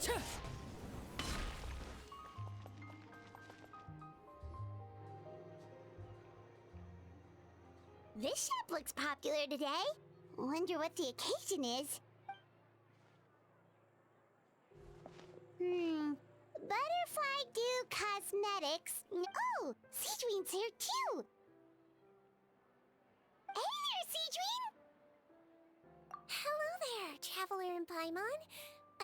This shop looks popular today. Wonder what the occasion is. Butterfly Do Cosmetics. Oh, Sijwin's here too. Hey there, Sijwin! Hello there, Traveler and Paimon.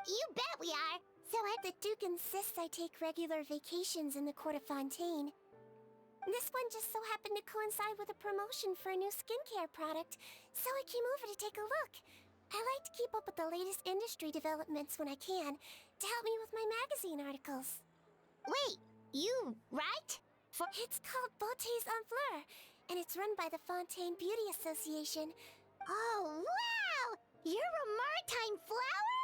You bet we are. So the Duke insists I take regular vacations in the court of Fontaine. This one just so happened to coincide with a promotion for a new skincare product, so I came over to take a look. I like to keep up with the latest industry developments when I can, to help me with my magazine articles. Wait, you write? It's called Beautés en Fleur, and it's run by the Fontaine Beauty Association. Oh, wow! You're a maritime flower?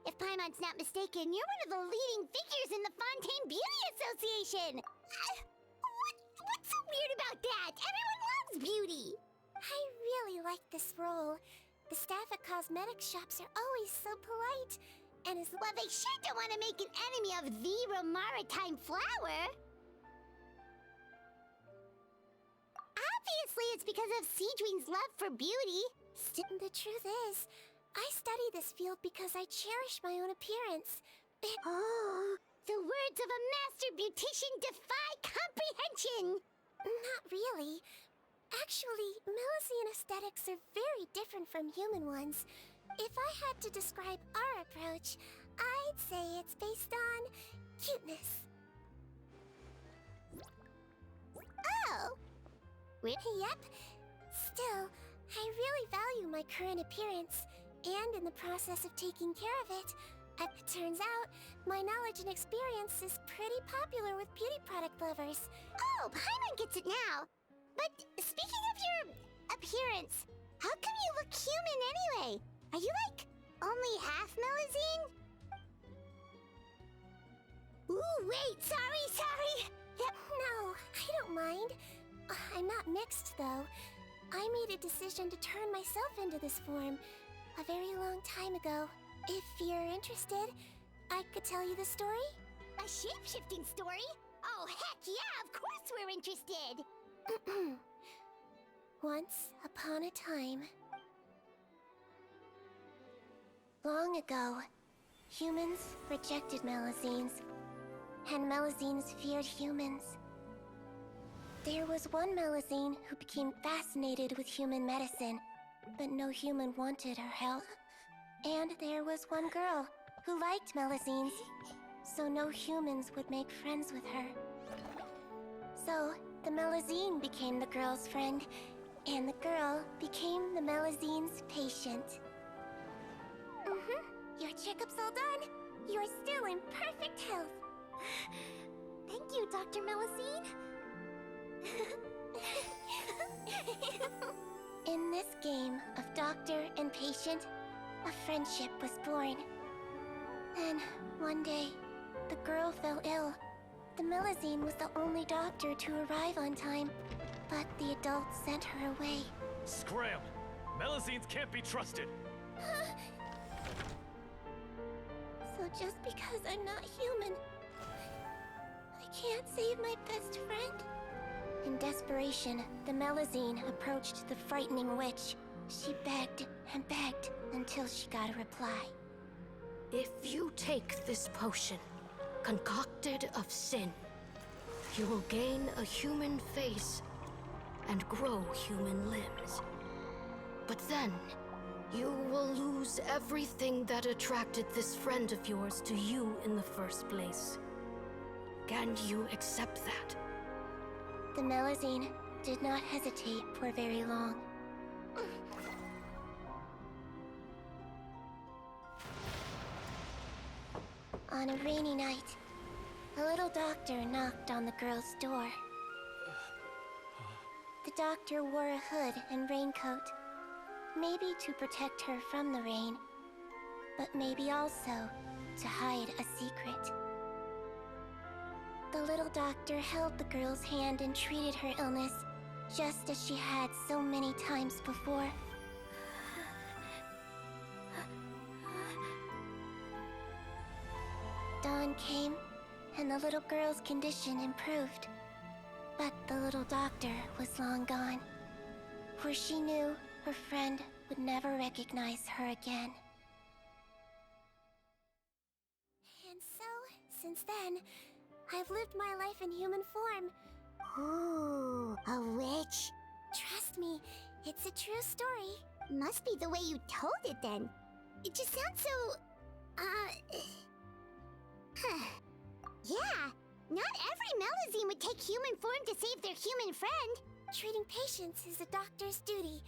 If Paimon's not mistaken, you're one of the leading figures in the Fontaine Beauty Association. What's so weird about that? Everyone loves beauty. I really like this role. The staff at cosmetics shops are always so polite, and well, they sure don't want to make an enemy of the maritime flower. Obviously, it's because of Sijwin's love for beauty. The truth is, I study this field because I cherish my own appearance. Oh, the words of a master beautician defy comprehension! Not really. Actually, Melusine aesthetics are very different from human ones. If I had to describe our approach, I'd say it's based on cuteness. Oh! Yep. Still, I really value my current appearance, and in the process of taking care of it, it turns out my knowledge and experience is pretty popular with beauty product lovers. Oh, Paimon gets it now. But speaking of your appearance, how come you look human anyway? Are you like only half Melusine? Ooh, wait, sorry. No, I don't mind. I'm not mixed, though. I made a decision to turn myself into this form a very long time ago. If you're interested, I could tell you the story. A shape-shifting story? Oh, heck yeah, of course we're interested! Once upon a time, long ago, humans rejected Melusines, and Melusines feared humans. There was one Melusine who became fascinated with human medicine, but no human wanted her help. And there was one girl who liked Melusines, so no humans would make friends with her. So, the Melusine became the girl's friend, and the girl became the Melusine's patient. Your checkup's all done. You're still in perfect health. Thank you, Dr. Melusine. In this game of doctor and patient, a friendship was born. Then, one day, the girl fell ill. The Melusine was the only doctor to arrive on time, but the adults sent her away. Scram! Melusines can't be trusted! So just because I'm not human, I can't save my best friend? In desperation, the Melusine approached the frightening witch. She begged and begged until she got a reply. If you take this potion, concocted of sin, you will gain a human face and grow human limbs. But then, you will lose everything that attracted this friend of yours to you in the first place. Can you accept that? The Melusine did not hesitate for very long. On a rainy night, a little doctor knocked on the girl's door. The doctor wore a hood and raincoat, maybe to protect her from the rain, but maybe also to hide a secret. The little doctor held the girl's hand and treated her illness, just as she had so many times before. Dawn came, and the little girl's condition improved. But the little doctor was long gone, for she knew her friend would never recognize her again. And so, since then, I've lived my life in human form. Ooh, a witch. Trust me, it's a true story. Must be the way you told it then. It just sounds so... Yeah, not every Melusine would take human form to save their human friend. Treating patients is a doctor's duty.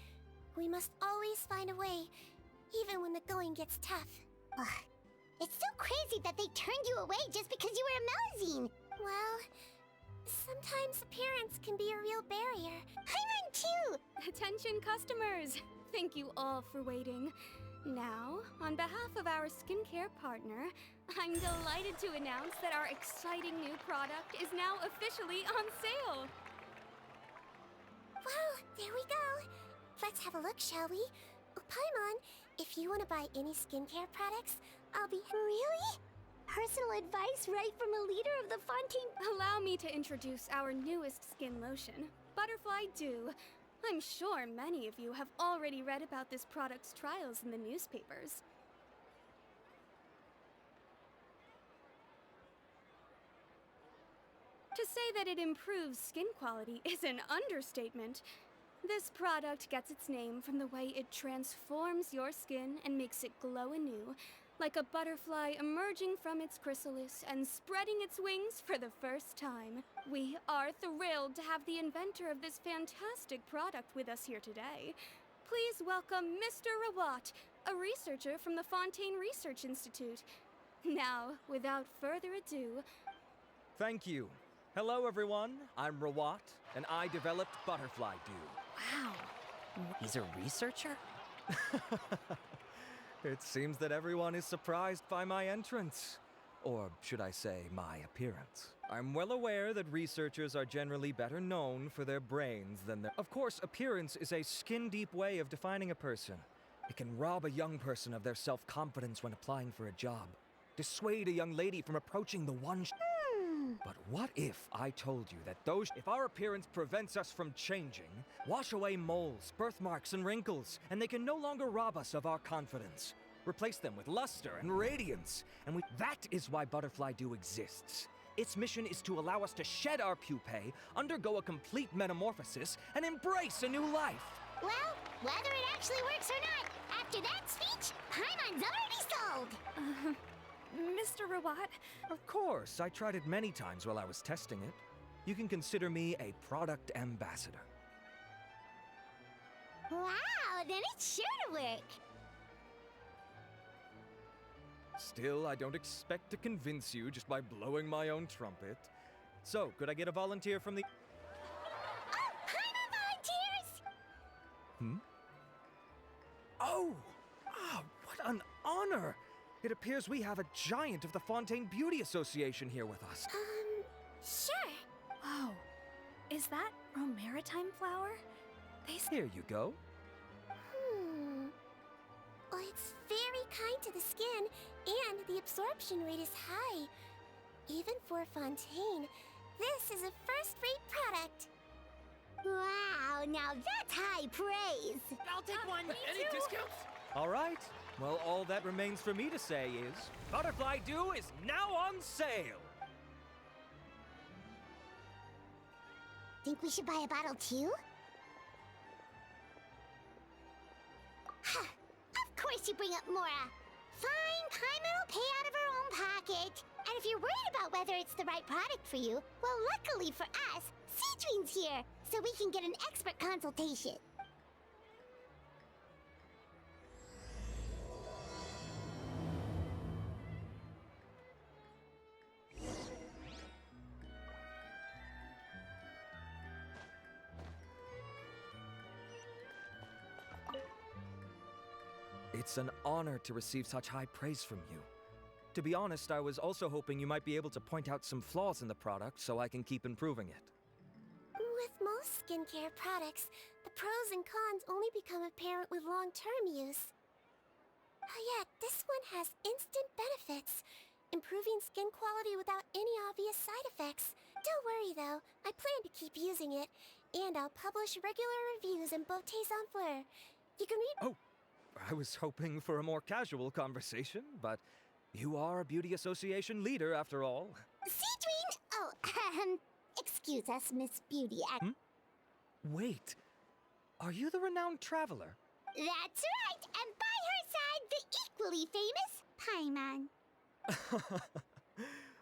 We must always find a way, even when the going gets tough. Ugh. It's so crazy that they turned you away just because you were a Melusine. Well, sometimes appearance can be a real barrier. Paimon too! Attention customers! Thank you all for waiting. Now, on behalf of our skincare partner, I'm delighted to announce that our exciting new product is now officially on sale. Well, there we go. Let's have a look, shall we? Oh, Paimon, if you want to buy any skincare products, I'll be... Really? Personal advice right from a leader of the Fontaine... Allow me to introduce our newest skin lotion, Butterfly Dew. I'm sure many of you have already read about this product's trials in the newspapers. To say that it improves skin quality is an understatement. This product gets its name from the way it transforms your skin and makes it glow anew, like a butterfly emerging from its chrysalis and spreading its wings for the first time. We are thrilled to have the inventor of this fantastic product with us here today. Please welcome Mr. Rawat, a researcher from the Fontaine Research Institute. Now, without further ado... Thank you. Hello, everyone. I'm Rawat, and I developed Butterfly Dew. Wow. He's a researcher? It seems that everyone is surprised by my entrance. Or should I say, my appearance. I'm well aware that researchers are generally better known for their brains than their... Of course, appearance is a skin-deep way of defining a person. It can rob a young person of their self-confidence when applying for a job. Dissuade a young lady from approaching the one... But what if I told you that if our appearance prevents us from changing, wash away moles, birthmarks, and wrinkles, and they can no longer rob us of our confidence. Replace them with luster and radiance, and that is why Butterfly Dew exists. Its mission is to allow us to shed our pupae, undergo a complete metamorphosis, and embrace a new life. Well, whether it actually works or not, after that speech, Paimon's already sold. Mr. Rawat, Of course, I tried it many times while I was testing it. You can consider me a product ambassador. Wow, then it's sure to work. Still, I don't expect to convince you just by blowing my own trumpet. So, could I get a volunteer from the... Oh, Paimon volunteers! Oh! Ah, what an honor! It appears we have a giant of the Fontaine Beauty Association here with us. Sure. whoa, is that Romaritime flower? Here you go. Well, it's very kind to the skin, and the absorption rate is high. Even for Fontaine, this is a first-rate product. Wow, now that's high praise. I'll take one. Any discounts? All right. Well, all that remains for me to say is, Butterfly Dew is now on sale! Think we should buy a bottle too? Of course you bring up Mora. Fine, Paimon will pay out of her own pocket. And if you're worried about whether it's the right product for you, well, luckily for us, Sijwin's here, so we can get an expert consultation. It's an honor to receive such high praise from you. To be honest, I was also hoping you might be able to point out some flaws in the product so I can keep improving it. With most skincare products, the pros and cons only become apparent with long-term use. Yet, this one has instant benefits. improving skin quality without any obvious side effects. Don't worry though, I plan to keep using it, and I'll publish regular reviews in Beauté Sans Fleur. You can read. Oh, I was hoping for a more casual conversation, but you are a beauty association leader after all. Sijwin! Oh, excuse us, Miss Beauty. Wait, are you the renowned traveler? That's right, and by her side, the equally famous Paimon.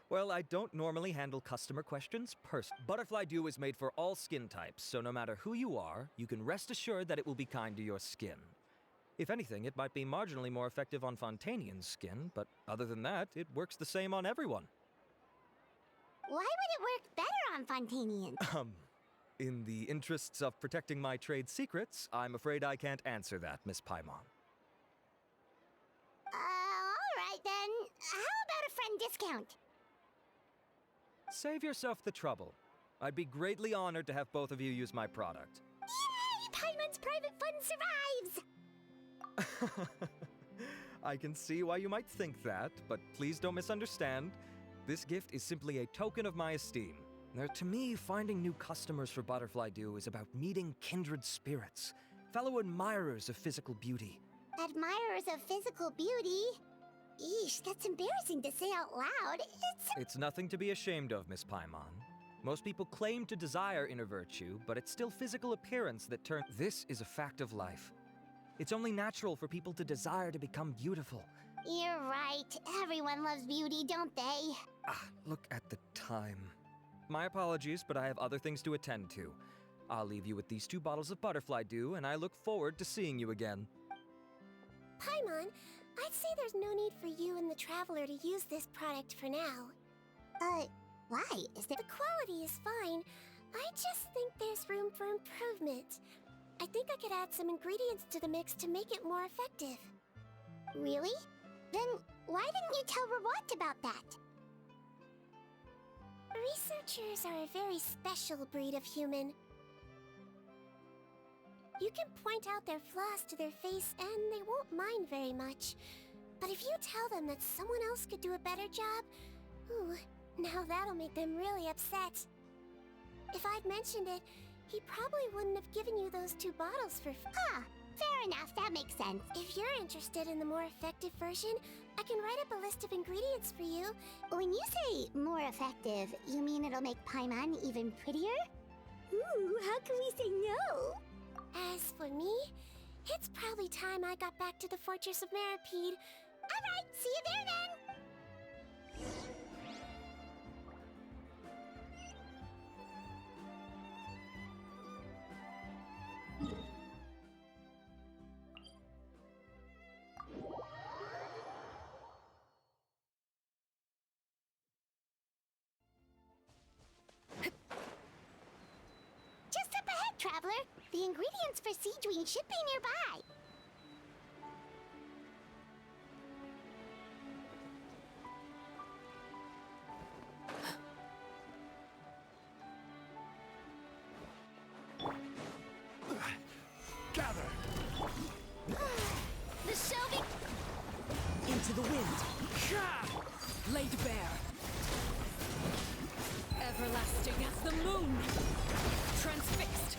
Well, I don't normally handle customer questions Butterfly Dew is made for all skin types, so no matter who you are, you can rest assured that it will be kind to your skin. If anything, it might be marginally more effective on Fontanian's skin, but other than that, it works the same on everyone. Why would it work better on Fontanian? In the interests of protecting my trade secrets, I'm afraid I can't answer that, Miss Paimon. Alright then. How about a friend discount? Save yourself the trouble. I'd be greatly honored to have both of you use my product. Yay! Paimon's private fund survives! I can see why you might think that, but please don't misunderstand. This gift is simply a token of my esteem. Now, to me, finding new customers for Butterfly Dew is about meeting kindred spirits, fellow admirers of physical beauty. Admirers of physical beauty? Eesh, that's embarrassing to say out loud. It's nothing to be ashamed of, Miss Paimon. Most people claim to desire inner virtue, but it's still physical appearance that turns. This is a fact of life. It's only natural for people to desire to become beautiful. You're right. Everyone loves beauty, don't they? Look at the time. My apologies, but I have other things to attend to. I'll leave you with these 2 bottles of Butterfly Dew, and I look forward to seeing you again. Paimon, I'd say there's no need for you and the Traveler to use this product for now. Why? Is there... The quality is fine. I just think there's room for improvement. I think I could add some ingredients to the mix to make it more effective. Really? Then why didn't you tell Rawat about that? Researchers are a very special breed of human. You can point out their flaws to their face and they won't mind very much. But if you tell them that someone else could do a better job, ooh, now that'll make them really upset. If I'd mentioned it, he probably wouldn't have given you those 2 bottles for Fair enough, that makes sense. If you're interested in the more effective version, I can write up a list of ingredients for you. When you say more effective, you mean it'll make Paimon even prettier? Ooh, how can we say no? As for me, it's probably time I got back to the Fortress of Meropid. Alright, see you there then! Just up ahead, traveler. The ingredients for Sijwin should be nearby. Gather! The shelving... Into the wind. Laid bare. Everlasting as the moon. Transfixed.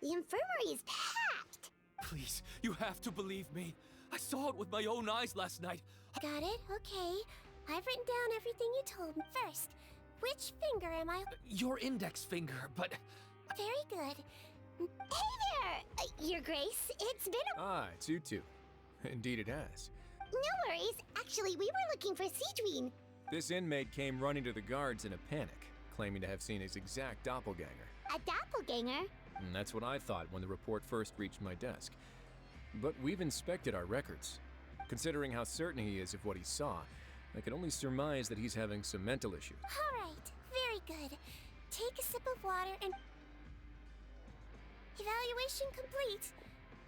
The infirmary is packed. Please, you have to believe me. I saw it with my own eyes last night. Got it? Okay. I've written down everything you told me. First, which finger am I? Your index finger, but... Very good. Hey there, Your Grace. It's been a... Ah, it's you two. Indeed it has. No worries. Actually, we were looking for Sijwin. This inmate came running to the guards in a panic, claiming to have seen his exact doppelganger. A doppelganger? And that's what I thought when the report first reached my desk. But we've inspected our records. Considering how certain he is of what he saw, I can only surmise that he's having some mental issues. All right. Very good. Take a sip of water and... Evaluation complete.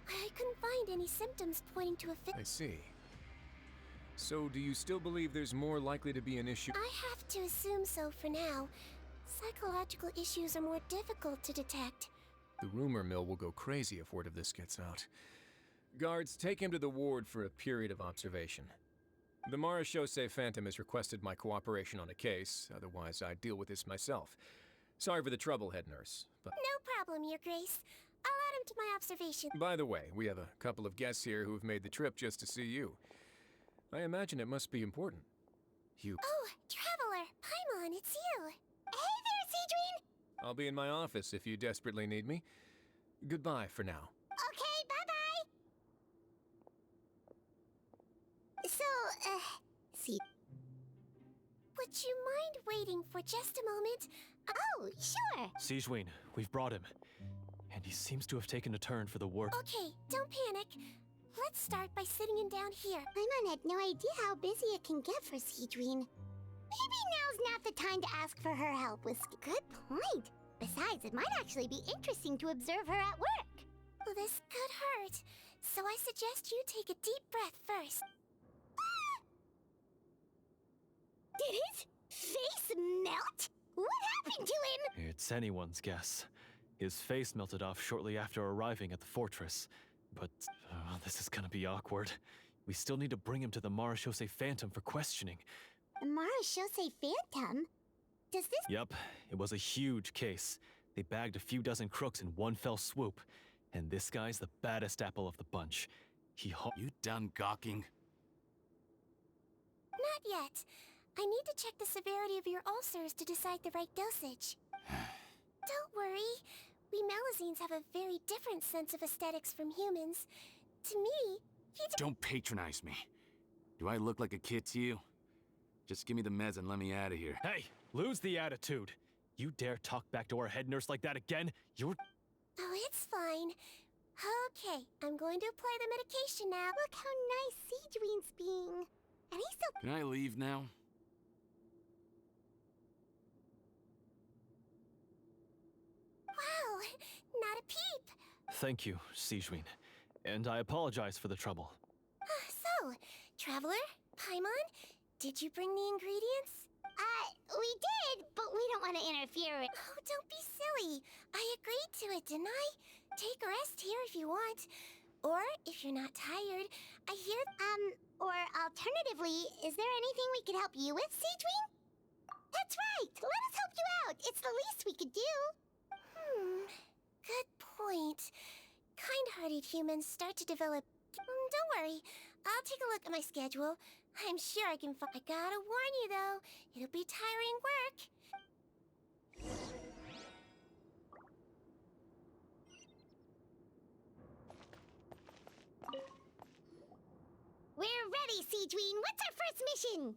I couldn't find any symptoms pointing to a fit. I see. So do you still believe there's more likely to be an issue? I have to assume so for now. Psychological issues are more difficult to detect. The rumor mill will go crazy if word of this gets out. Guards, take him to the ward for a period of observation. The Marechaussee Phantom has requested my cooperation on a case, otherwise I'd deal with this myself. Sorry for the trouble, head nurse, but... No problem, Your Grace. I'll add him to my observation. By the way, we have a couple of guests here who have made the trip just to see you. I imagine it must be important. You... Oh, Traveler! Paimon, it's you! Hey there, Sijwin! I'll be in my office if you desperately need me. Goodbye for now. Okay, bye-bye! So, see... Would you mind waiting for just a moment? Oh, sure! Sijwin, we've brought him. And he seems to have taken a turn for the worse. Okay, don't panic. Let's start by sitting him down here. Paimon had no idea how busy it can get for Sijwin. Maybe now's not the time to ask for her help with... Good point. Besides, it might actually be interesting to observe her at work. Well, this could hurt, so I suggest you take a deep breath first. Did his face melt? What happened to him? It's anyone's guess. His face melted off shortly after arriving at the fortress. But this is gonna be awkward. We still need to bring him to the Marechaussee Phantom for questioning. The Marechaussee Phantom? Does this... Yep, it was a huge case. They bagged a few dozen crooks in one fell swoop. And this guy's the baddest apple of the bunch. You done gawking? Not yet. I need to check the severity of your ulcers to decide the right dosage. Don't worry. We Melazines have a very different sense of aesthetics from humans. To me, Don't patronize me. Do I look like a kid to you? Just give me the meds and let me out of here. Hey, lose the attitude. You dare talk back to our head nurse like that again, you're... Oh, it's fine. Okay, I'm going to apply the medication now. Look how nice Sijwin's being. And he's so... Can I leave now? Wow, not a peep. Thank you, Sijwin. And I apologize for the trouble. So, Traveler, Paimon, did you bring the ingredients? We did, but we don't want to interfere with... Oh, don't be silly. I agreed to it, didn't I? Take a rest here if you want. Or, if you're not tired, I hear... Or alternatively, is there anything we could help you with, Sijwin? That's right! Let us help you out! It's the least we could do! Good point. Kind-hearted humans start to develop... don't worry. I'll take a look at my schedule. I'm sure I can I gotta warn you, though. It'll be tiring work. We're ready, Sijwin! What's our first mission?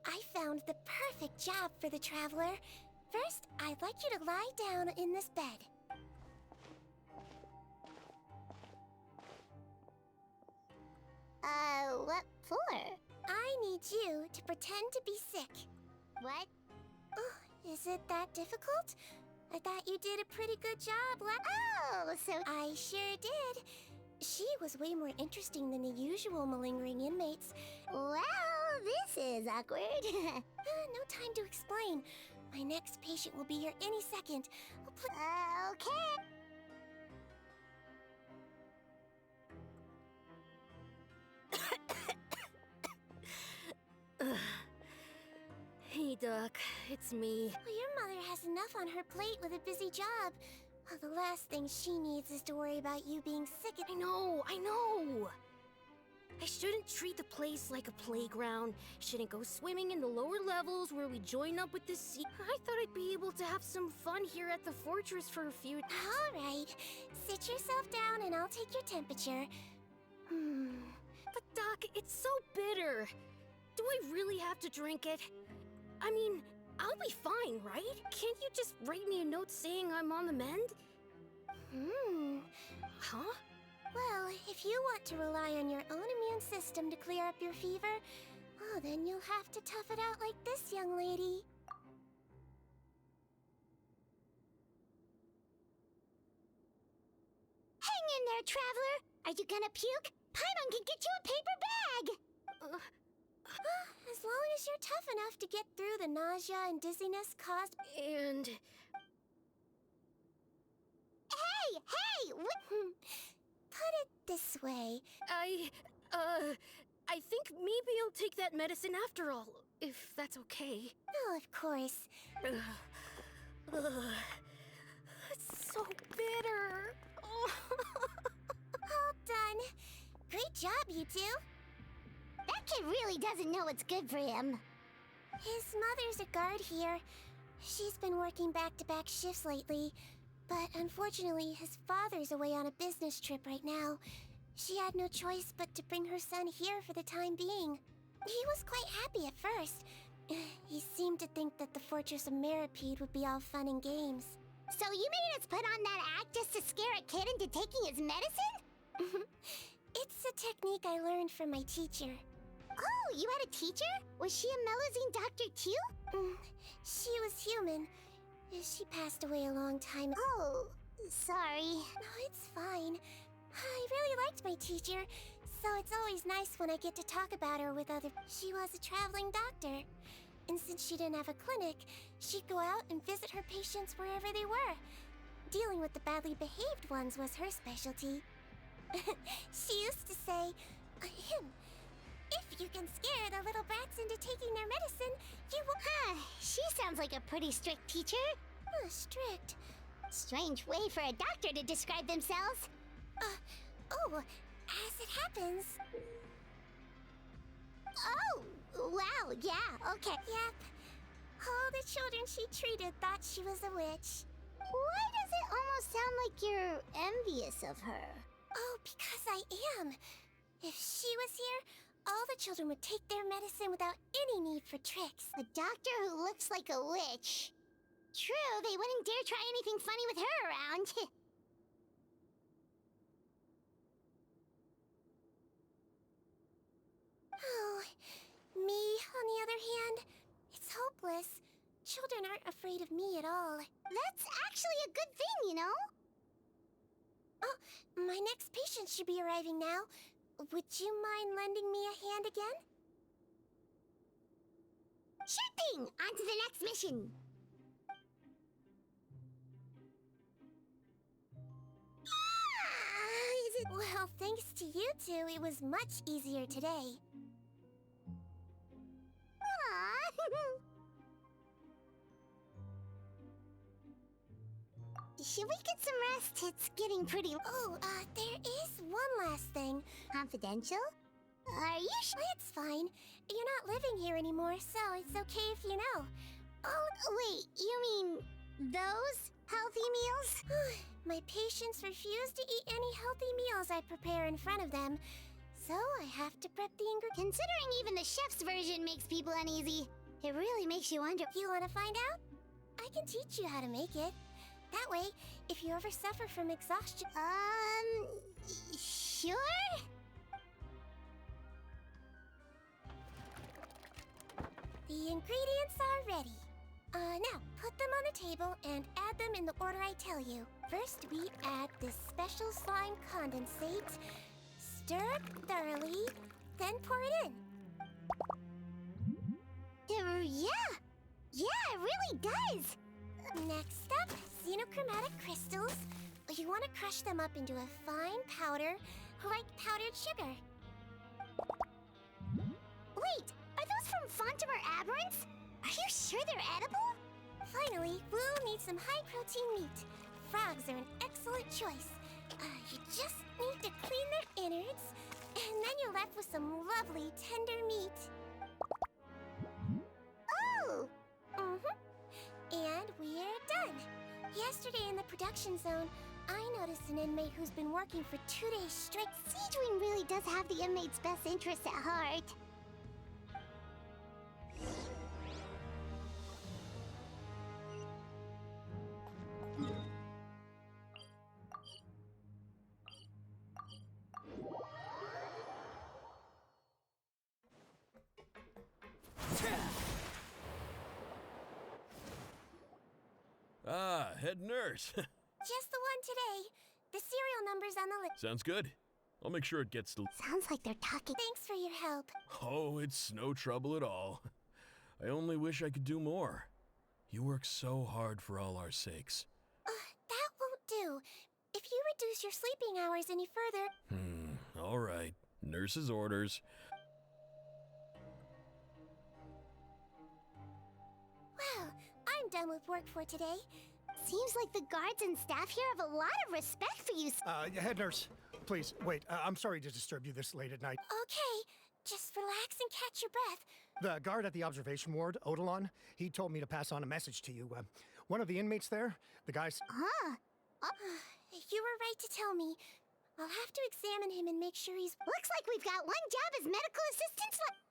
I found the perfect job for the Traveler. First, I'd like you to lie down in this bed. What for? I need you to pretend to be sick. What? Oh, is it that difficult? I thought you did a pretty good job Oh, so... I sure did. She was way more interesting than the usual malingering inmates. Well, this is awkward. No time to explain. My next patient will be here any second. Okay. Hey, Doc. It's me. Well, your mother has enough on her plate with a busy job. The last thing she needs is to worry about you being sick. I know! I shouldn't treat the place like a playground. Shouldn't go swimming in the lower levels where we join up with the sea. I thought I'd be able to have some fun here at the fortress for a few... All right. Sit yourself down and I'll take your temperature. But Doc, it's so bitter. Do I really have to drink it? I mean, I'll be fine, right? Can't you just write me a note saying I'm on the mend? Huh? Well, if you want to rely on your own immune system to clear up your fever, oh, then you'll have to tough it out like this young lady. Hang in there, traveler! Are you gonna puke? Paimon can get you a paper bag! As long as you're tough enough to get through the nausea and dizziness caused... And... Hey! Put it this way. I think maybe I'll take that medicine after all, if that's okay. Oh, of course. It's so bitter. All done. Great job, you two. That kid really doesn't know what's good for him. His mother's a guard here. She's been working back-to-back shifts lately. But unfortunately, his father's away on a business trip right now. She had no choice but to bring her son here for the time being. He was quite happy at first. He seemed to think that the fortress of Meropid would be all fun and games. So you made us put on that act just to scare a kid into taking his medicine? It's a technique I learned from my teacher. Oh, you had a teacher? Was she a Melusine doctor too? She was human. She passed away a long time ago. Oh, sorry. No, it's fine. I really liked my teacher, so it's always nice when I get to talk about her with other... She was a traveling doctor, and since she didn't have a clinic, she'd go out and visit her patients wherever they were. Dealing with the badly behaved ones was her specialty. She used to say, if you can scare the little brats into taking their medicine, you will... She sounds like a pretty strict teacher. Strict? Strange way for a doctor to describe themselves. As it happens... Oh, wow, yeah, okay. Yep. All the children she treated thought she was a witch. Why does it almost sound like you're envious of her? Oh, because I am. If she was here, all the children would take their medicine without any need for tricks. A doctor who looks like a witch. True, they wouldn't dare try anything funny with her around. Oh, me, on the other hand, it's hopeless. Children aren't afraid of me at all. That's actually a good thing, you know? Oh, my next patient should be arriving now. Would you mind lending me a hand again? Sure thing! On to the next mission! Well, thanks to you two, it was much easier today. Should we get some rest? It's getting pretty... There is one last thing. Confidential? Are you sure? It's fine. You're not living here anymore, so it's okay if you know. Oh, wait, you mean those healthy meals? My patients refuse to eat any healthy meals I prepare in front of them, so I have to prep the ingredients. Considering even the chef's version makes people uneasy, it really makes you wonder... You want to find out? I can teach you how to make it. That way, if you ever suffer from exhaustion... Sure? The ingredients are ready. Now, put them on the table and add them in the order I tell you. First, we add this special slime condensate, stir it thoroughly, then pour it in. Yeah, it really does! Next up, xenochromatic crystals. You want to crush them up into a fine powder, like powdered sugar. Wait, are those from Fontimer Aberrants? Are you sure they're edible? Finally, we'll need some high-protein meat. frogs are an excellent choice. You just need to clean their innards, and then you're left with some lovely, tender meat. Oh! And we're done. Yesterday in the production zone, I noticed an inmate who's been working for 2 days straight. Sijwin really does have the inmate's best interests at heart. Ah, head nurse. Just the one today. The serial number's on the list. Sounds good. I'll make sure it gets to... Sounds like they're talking. Thanks for your help. Oh, it's no trouble at all. I only wish I could do more. You work so hard for all our sakes. That won't do. If you reduce your sleeping hours any further... All right. Nurse's orders. Well, I'm done with work for today. Seems like the guards and staff here have a lot of respect for you. Head nurse, please, wait. I'm sorry to disturb you this late at night. Okay, just relax and catch your breath. The guard at the observation ward, Odilon, he told me to pass on a message to you. One of the inmates there, the guy's... You were right to tell me. I'll have to examine him and make sure he's... Looks like we've got one job as medical assistants left.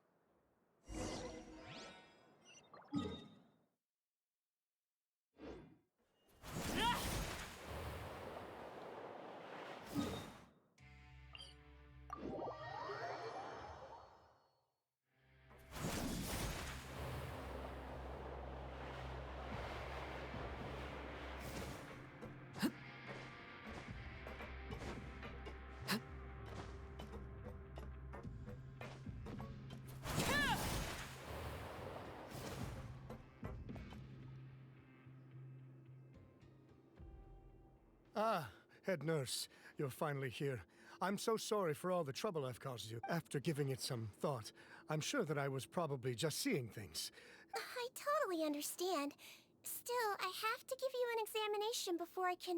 Ah, head nurse, you're finally here. I'm so sorry for all the trouble I've caused you. After giving it some thought, I'm sure that I was probably just seeing things. I totally understand. Still, I have to give you an examination before I can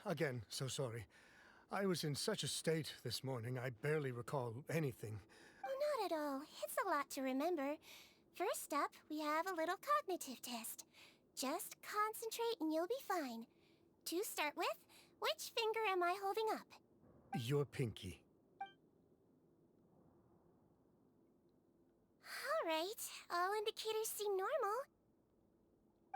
Again, so sorry. I was in such a state this morning, I barely recall anything. Oh, not at all. It's a lot to remember. First up, we have a little cognitive test. Just concentrate and you'll be fine. To start with, which finger am I holding up? Your pinky. All right, all indicators seem normal.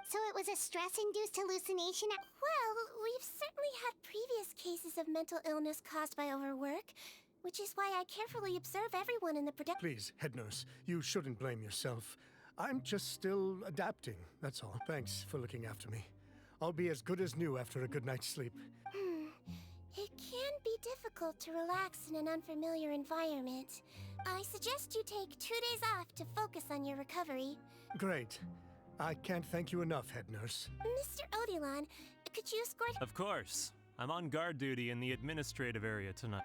So it was a stress-induced hallucination? Well, we've certainly had previous cases of mental illness caused by overwork, which is why I carefully observe everyone in the production. Please, head nurse, you shouldn't blame yourself. I'm just still adapting, that's all. Thanks for looking after me. I'll be as good as new after a good night's sleep. It can be difficult to relax in an unfamiliar environment. I suggest you take 2 days off to focus on your recovery. Great. I can't thank you enough, head nurse. Mr. Odilon, could you escort... Of course. I'm on guard duty in the administrative area tonight.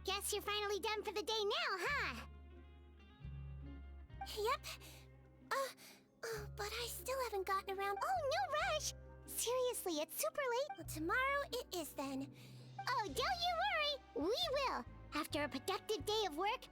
Guess you're finally done for the day now, huh? Yep. But I still haven't gotten around... Oh, no rush! Seriously, it's super late. Well, tomorrow it is then. Oh, don't you worry! We will! After a productive day of work,